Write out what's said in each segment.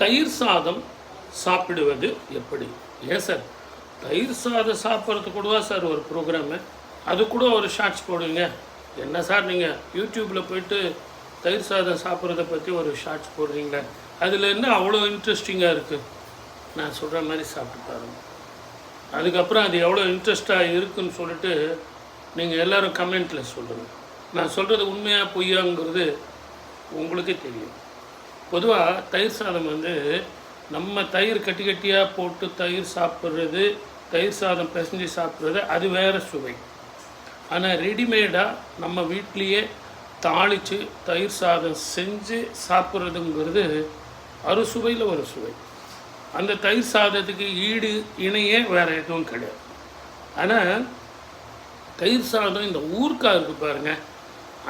தயிர் சாதம் சாப்பிடுவது எப்படி? ஏன் சார் தயிர் சாதம் சாப்பிட்றது கூடவா சார் ஒரு ப்ரோக்ராமு? அது கூட ஒரு ஷார்ட்ஸ் போடுங்க. என்ன சார் நீங்கள் யூடியூப்பில் போய்ட்டு தயிர் சாதம் சாப்பிட்றத பற்றி ஒரு ஷார்ட்ஸ் போடுறீங்களே, அதில் என்ன அவ்வளோ இன்ட்ரெஸ்டிங்காக இருக்குது? நான் சொல்கிற மாதிரி சாப்பிட்டு பாருங்கள். அதுக்கப்புறம் அது எவ்வளோ இன்ட்ரெஸ்டாக இருக்குதுன்னு சொல்லிட்டு நீங்கள் எல்லோரும் கமெண்ட்டில் சொல்லுங்கள். நான் சொல்கிறது உண்மையாக பொய்யாங்கிறது உங்களுக்கே தெரியும். பொதுவாக தயிர் சாதம் நம்ம தயிர் கட்டி கட்டியாக போட்டு தயிர் சாப்பிட்றது, தயிர் சாதம் பிசைஞ்சு சாப்பிட்றது அது வேறு சுவை. ஆனால் ரெடிமேடாக நம்ம வீட்லேயே தாளித்து தயிர் சாதம் செஞ்சு சாப்பிட்றதுங்கிறது அறுசுவையில் ஒரு சுவை. அந்த தயிர் சாதத்துக்கு ஈடு இணையே வேறு எதுவும் கிடையாது. ஆனால் தயிர் சாதம் இந்த ஊறுகாய் இருக்குது பாருங்கள்,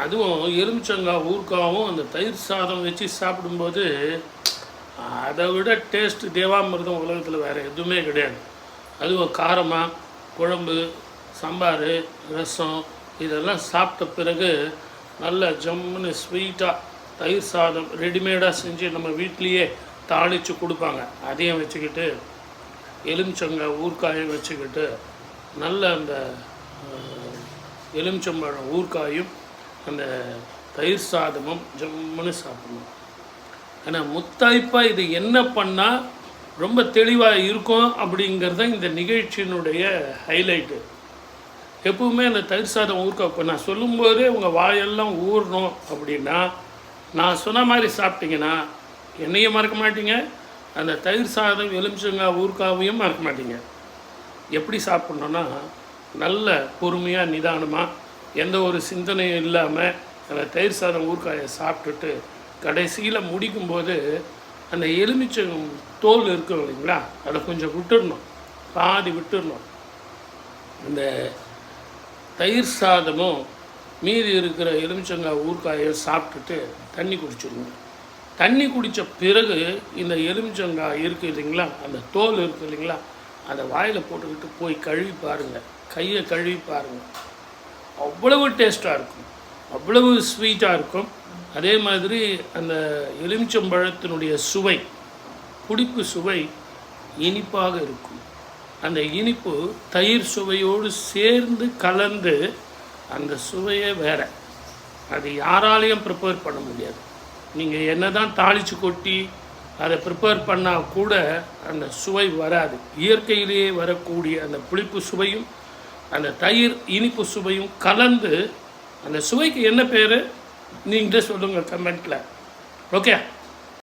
அதுவும் எலுமிச்சங்காய் ஊறுகாவும் அந்த தயிர் சாதம் வச்சு சாப்பிடும்போது அதை விட டேஸ்ட்டு தேவாமிர்தம் உலகத்தில் வேறு எதுவுமே கிடையாது. அதுவும் காரமாக குழம்பு, சாம்பார், ரசம் இதெல்லாம் சாப்பிட்ட பிறகு நல்ல ஜம்முன்னு ஸ்வீட்டாக தயிர் சாதம் ரெடிமேடாக செஞ்சு நம்ம வீட்லேயே தாளித்து கொடுப்பாங்க. அதையும் வச்சுக்கிட்டு எலுமிச்சங்காய் ஊறுகாயை வச்சுக்கிட்டு நல்ல அந்த எலுமிச்சம்பழம் ஊறுகாயும் அந்த தயிர் சாதமும் ஜம்முன்னு சாப்பிடணும். ஆனால் முத்தாய்ப்பாக இது என்ன பண்ணால் ரொம்ப தெளிவாக இருக்கும் அப்படிங்கிறது இந்த நிகழ்ச்சியினுடைய ஹைலைட்டு. எப்பவுமே அந்த தயிர் சாதம் ஊறுகாய் இப்போ நான் சொல்லும்போதே உங்கள் வாயெல்லாம் ஊறணும் அப்படின்னா, நான் சொன்ன மாதிரி சாப்பிட்டீங்கன்னா என்னையும் மறக்க மாட்டீங்க, அந்த தயிர் சாதம் எலுமிச்சங்காய் ஊறுகாவையும் மறக்க மாட்டீங்க. எப்படி சாப்பிட்ணுன்னா நல்ல பொறுமையாக நிதானமாக எந்த ஒரு சிந்தனையும் இல்லாமல் அந்த தயிர் சாதம் ஊறுகாயை சாப்பிட்டுட்டு கடைசியில் முடிக்கும்போது அந்த எலுமிச்சம் தோல் இருக்கும் இல்லைங்களா, அதை கொஞ்சம் விட்டுடணும், பாதி விட்டுடணும். அந்த தயிர் சாதமும் மீதி இருக்கிற எலுமிச்சங்காய் ஊறுகாயை சாப்பிட்டுட்டு தண்ணி குடிச்சிடுங்க. தண்ணி குடித்த பிறகு இந்த எலுமிச்சங்காய் இருக்குது இல்லைங்களா, அந்த தோல் இருக்குது இல்லைங்களா, அதை வாயில் போட்டுக்கிட்டு போய் கழுவி பாருங்கள், கையை கழுவி பாருங்கள். அவ்வளவு டேஸ்ட்டாக இருக்கும், அவ்வளவு ஸ்வீட்டாக இருக்கும். அதே மாதிரி அந்த எலுமிச்சம்பழத்தினுடைய சுவை, புளிப்பு சுவை இனிப்பாக இருக்கும். அந்த இனிப்பு தயிர் சுவையோடு சேர்ந்து கலந்து அந்த சுவையே வேறு. அது யாராலையும் ப்ரிப்பேர் பண்ண முடியாது. நீங்கள் என்ன தான் தாளித்து கொட்டி அதை ப்ரிப்பேர் பண்ணால் கூட அந்த சுவை வராது. இயற்கையிலேயே வரக்கூடிய அந்த புளிப்பு சுவையும் அந்த தயிர் இனிப்பு சுவையும் கலந்து அந்த சுவைக்கு என்ன பேர் நீங்களே சொல்லுங்கள் கமெண்ட்டில். ஓகே.